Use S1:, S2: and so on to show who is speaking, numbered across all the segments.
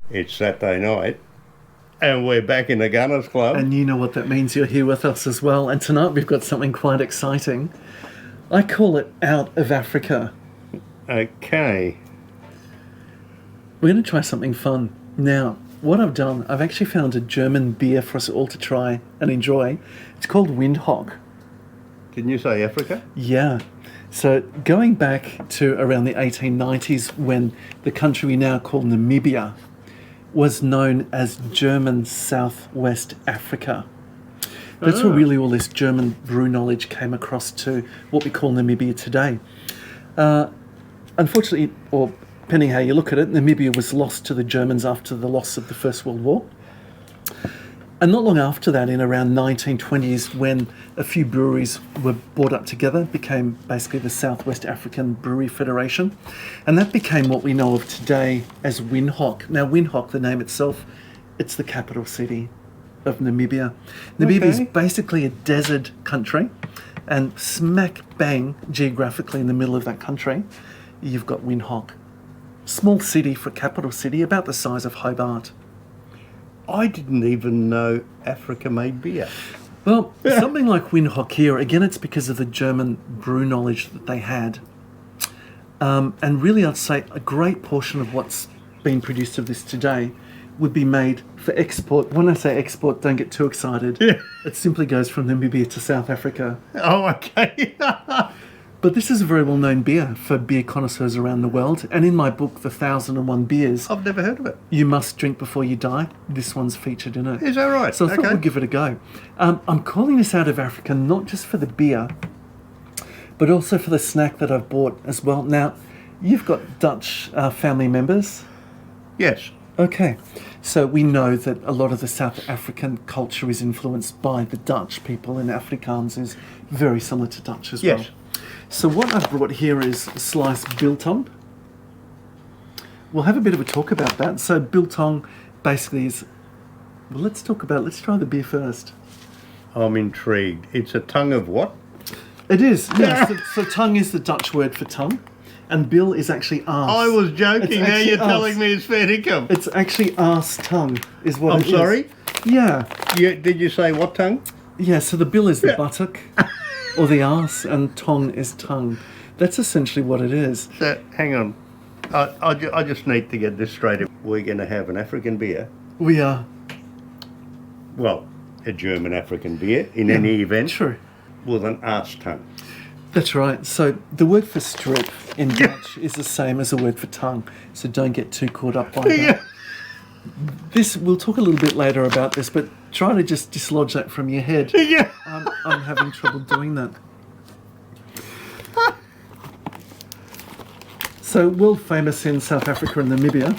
S1: It's Saturday night, and we're back in the Gunners Club.
S2: And you know what that means. You're here with us as well. And tonight we've got something quite exciting. I call it Out of Africa.
S1: Okay.
S2: We're going to try something fun. Now, what I've done, I've actually found a German beer for us all to try and enjoy. It's called Windhoek.
S1: Didn't you say Africa?
S2: Yeah. So going back to around the 1890s when the country we now call Namibia was known as German Southwest Africa. That's where really all this German brew knowledge came across to what we call Namibia today. Unfortunately, or depending how you look at it, Namibia was lost to the Germans after the loss of the First World War. And not long after that, in around 1920s, when a few breweries were brought up together, became basically the Southwest African Brewery Federation. And that became what we know of today as Windhoek. Now, Windhoek, the name itself, it's the capital city of Namibia. Namibia is basically a desert country, and smack bang geographically in the middle of that country, you've got Windhoek. Small city for a capital city, about the size of Hobart.
S1: I didn't even know Africa made beer.
S2: Well, something like Windhoek here, again, it's because of the German brew knowledge that they had. And really, I'd say a great portion of what's being produced of this today would be made for export. When I say export, don't get too excited.
S1: Yeah.
S2: It simply goes from Namibia to South Africa.
S1: Oh, okay.
S2: But this is a very well-known beer for beer connoisseurs around the world. And in my book, The 1001 Beers,
S1: I've never heard of it.
S2: You Must Drink Before You Die, this one's featured in it.
S1: Is that right?
S2: So I thought we'd give it a go. I'm calling this Out of Africa not just for the beer, but also for the snack that I've bought as well. Now, you've got Dutch family members.
S1: Yes.
S2: Okay, so we know that a lot of the South African culture is influenced by the Dutch people, and Afrikaans is very similar to Dutch as well.
S1: Yes.
S2: So what I've brought here is sliced biltong. We'll have a bit of a talk about that. So biltong basically is, well, let's try the beer first.
S1: I'm intrigued. It's a tongue of what?
S2: It is, yes. So tongue is the Dutch word for tongue, and bill is actually arse.
S1: I was joking. Now you're
S2: arse.
S1: telling me it's fair income.
S2: It's actually arse tongue is what
S1: I'm
S2: it is.
S1: sorry?
S2: Yeah.
S1: Did you say what tongue?
S2: Yeah, so the bill is the buttock, or the arse, and tong is tongue. That's essentially what it is.
S1: So, hang on. I just need to get this straight. We're going to have an African beer.
S2: We are.
S1: Well, a German African beer in any event.
S2: True.
S1: With an arse tongue.
S2: That's right. So the word for strip in Dutch is the same as the word for tongue. So don't get too caught up by that. We'll talk a little bit later about this, but try to just dislodge that from your head.
S1: Yeah.
S2: I'm having trouble doing that. So world famous in South Africa and Namibia.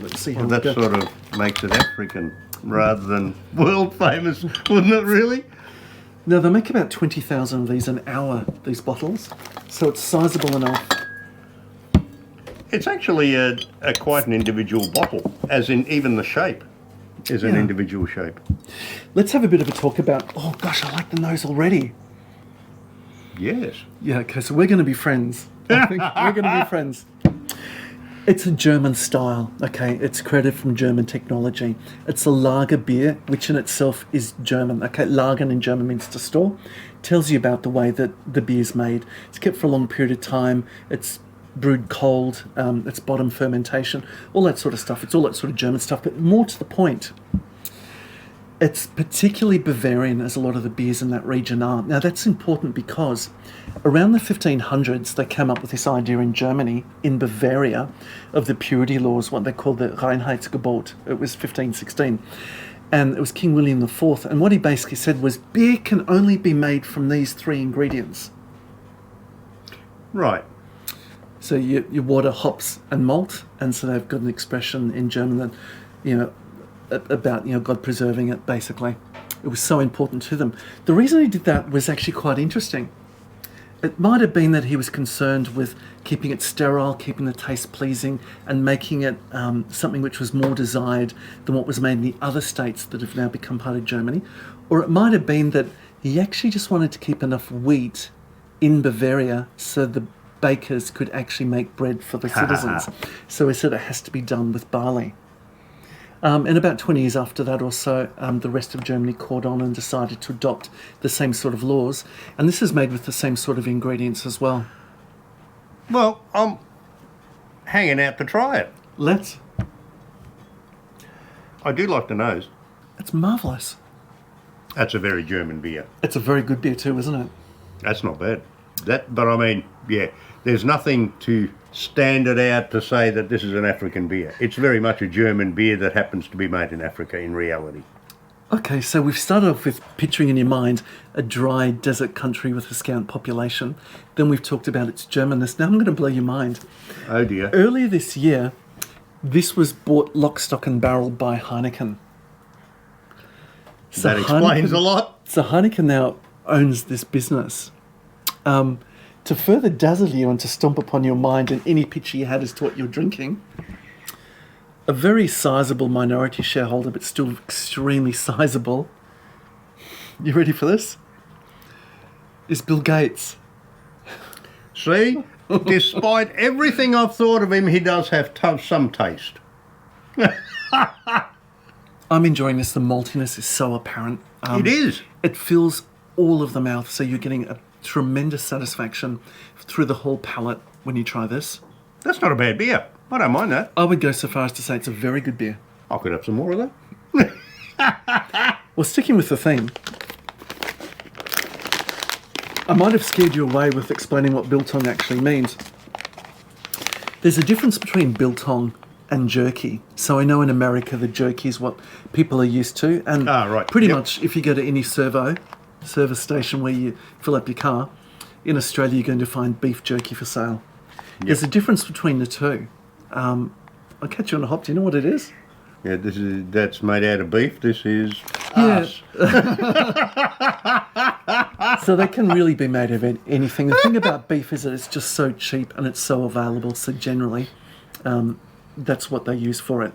S2: Let's see how
S1: Well, that sort of makes it African rather than world famous, wouldn't it really?
S2: Now, they make about 20,000 of these an hour, these bottles. So it's sizable enough.
S1: It's actually a quite an individual bottle, as in even the shape is an individual shape.
S2: Let's have a bit of a talk about, oh gosh, I like the nose already.
S1: Yes.
S2: Yeah, okay, so we're going to be friends. I think we're going to be friends. It's a German style, okay? It's created from German technology. It's a lager beer, which in itself is German. Okay, lagen in German means to store. Tells you about the way that the beer's made. It's kept for a long period of time. It's brewed cold. It's bottom fermentation. All that sort of stuff. It's all that sort of German stuff. But more to the point, it's particularly Bavarian, as a lot of the beers in that region are. Now, that's important because around the 1500s, they came up with this idea in Germany, in Bavaria, of the purity laws, what they called the Reinheitsgebot. It was 1516. And it was King William IV. And what he basically said was, beer can only be made from these three ingredients.
S1: Right.
S2: So you water, hops, and malt. And so they've got an expression in German that, about God preserving it, basically. It was so important to them. The reason he did that was actually quite interesting. It might have been that he was concerned with keeping it sterile, keeping the taste pleasing, and making it something which was more desired than what was made in the other states that have now become part of Germany. Or it might have been that he actually just wanted to keep enough wheat in Bavaria so the bakers could actually make bread for the citizens. So he said it has to be done with barley. And about 20 years after that or so, the rest of Germany caught on and decided to adopt the same sort of laws. And this is made with the same sort of ingredients as well.
S1: Well, I'm hanging out to try it.
S2: Let's.
S1: I do like the nose.
S2: It's marvellous.
S1: That's a very German beer.
S2: It's a very good beer too, isn't it?
S1: That's not bad. But I mean, yeah, there's nothing to stand it out to say that this is an African beer. It's very much a German beer that happens to be made in Africa in reality.
S2: Okay, so we've started off with picturing in your mind a dry desert country with a scant population. Then we've talked about its Germanness. Now I'm going to blow your mind.
S1: Oh dear.
S2: Earlier this year, this was bought lock, stock and barrel by Heineken. So
S1: That explains
S2: Heineken-
S1: a lot.
S2: So Heineken now owns this business. To further dazzle you and to stomp upon your mind in any picture you had as to what you're drinking, a very sizable minority shareholder, but still extremely sizable. You ready for this? Is Bill Gates.
S1: See? Despite everything I've thought of him, he does have some taste.
S2: I'm enjoying this. The maltiness is so apparent.
S1: It is.
S2: It fills all of the mouth, so you're getting a tremendous satisfaction through the whole palate when you try this.
S1: That's not a bad beer. I don't mind that.
S2: I would go so far as to say it's a very good beer.
S1: I could have some more of that.
S2: Well, sticking with the theme, I might have scared you away with explaining what biltong actually means. There's a difference between biltong and jerky. So I know in America the jerky is what people are used to, and
S1: right.
S2: pretty
S1: Yep.
S2: much if you go to any service station where you fill up your car, in Australia you're going to find beef jerky for sale. There's a difference between the two. I'll catch you on a hop. Do you know what it is?
S1: Yeah, that's made out of beef. This is us.
S2: So they can really be made of anything. The thing about beef is that it's just so cheap and it's so available. So generally, that's what they use for it.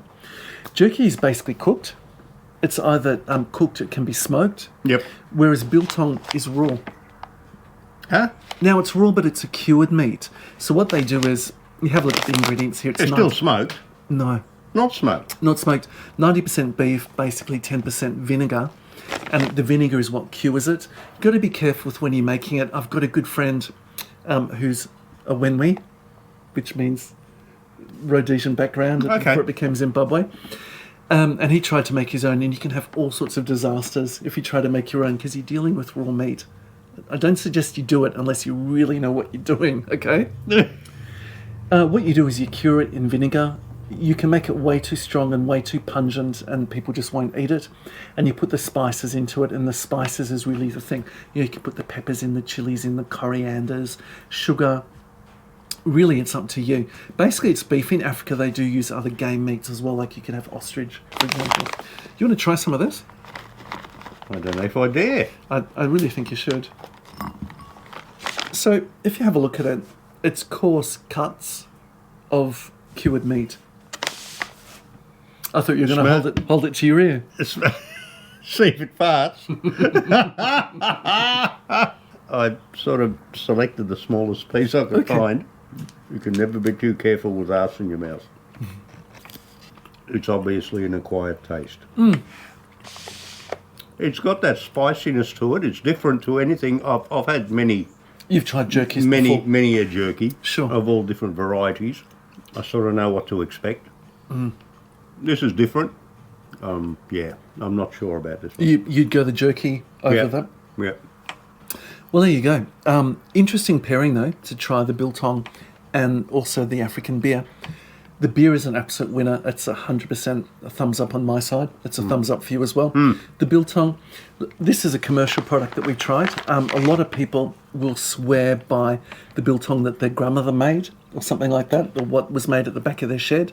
S2: Jerky is basically cooked. It's either cooked, it can be smoked.
S1: Yep.
S2: Whereas biltong is raw.
S1: Huh?
S2: Now it's raw, but it's a cured meat. So what they do is, you have a look at the ingredients here.
S1: It's still smoked.
S2: No,
S1: Not smoked.
S2: not smoked. 90% beef, basically 10% vinegar. And the vinegar is what cures it. You've got to be careful with when you're making it. I've got a good friend who's a Wenwi, which means Rhodesian background
S1: Okay.
S2: before it became Zimbabwe. And he tried to make his own, and you can have all sorts of disasters if you try to make your own because you're dealing with raw meat. I don't suggest you do it unless you really know what you're doing, okay? What you do is you cure it in vinegar. You can make it way too strong and way too pungent and people just won't eat it. And you put the spices into it, and the spices is really the thing. You can put the peppers in, the chilies in, the corianders, sugar. Really, it's up to you. Basically, it's beef. In Africa, they do use other game meats as well, like you could have ostrich, for example. You want to try some of this?
S1: I don't know if I dare.
S2: I really think you should. So, if you have a look at it, it's coarse cuts of cured meat. I thought you were going to hold it to your ear.
S1: See if it farts. I sort of selected the smallest piece I could find. You can never be too careful with arse in your mouth. It's obviously an acquired taste. It's got that spiciness to it. It's different to anything. I've had many
S2: You've tried jerkies before.
S1: many a jerky.
S2: Sure.
S1: Of all different varieties. I sort of know what to expect. This is different. Yeah, I'm not sure about this one.
S2: You'd go the jerky over that?
S1: Yeah.
S2: Well, there you go. Interesting pairing, though, to try the biltong and also the African beer. The beer is an absolute winner. It's 100% a thumbs up on my side. It's a thumbs up for you as well. The biltong, this is a commercial product that we've tried. A lot of people will swear by the biltong that their grandmother made or something like that, or what was made at the back of their shed,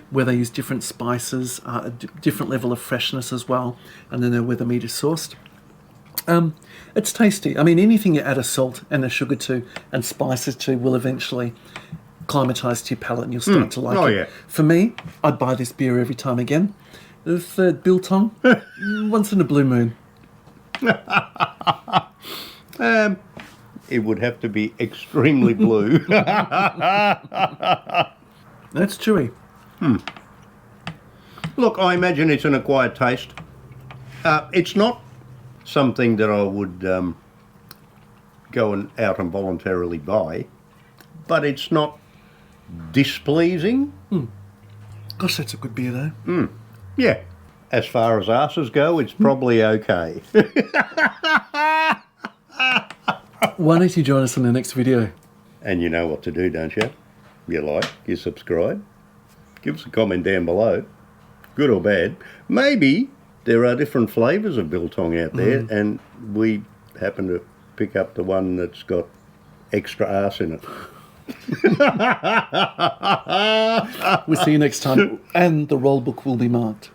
S2: where they use different spices, a different level of freshness as well, and then know where the meat is sourced. It's tasty. I mean, anything you add a salt and a sugar to and spices to will eventually climatise to your palate and you'll start to like it.
S1: Yeah.
S2: For me, I'd buy this beer every time again. The biltong, once in a blue moon.
S1: it would have to be extremely blue.
S2: That's chewy.
S1: Look, I imagine it's an acquired taste. It's not something that I would go out and voluntarily buy, but it's not displeasing.
S2: Gosh, that's a good beer though.
S1: Yeah, as far as arses go, it's probably okay.
S2: Why don't you join us in the next video?
S1: And you know what to do, don't you? You like, you subscribe, give us a comment down below, good or bad. Maybe there are different flavours of biltong out there, and we happen to pick up the one that's got extra arse in it.
S2: We'll see you next time, and the roll book will be marked.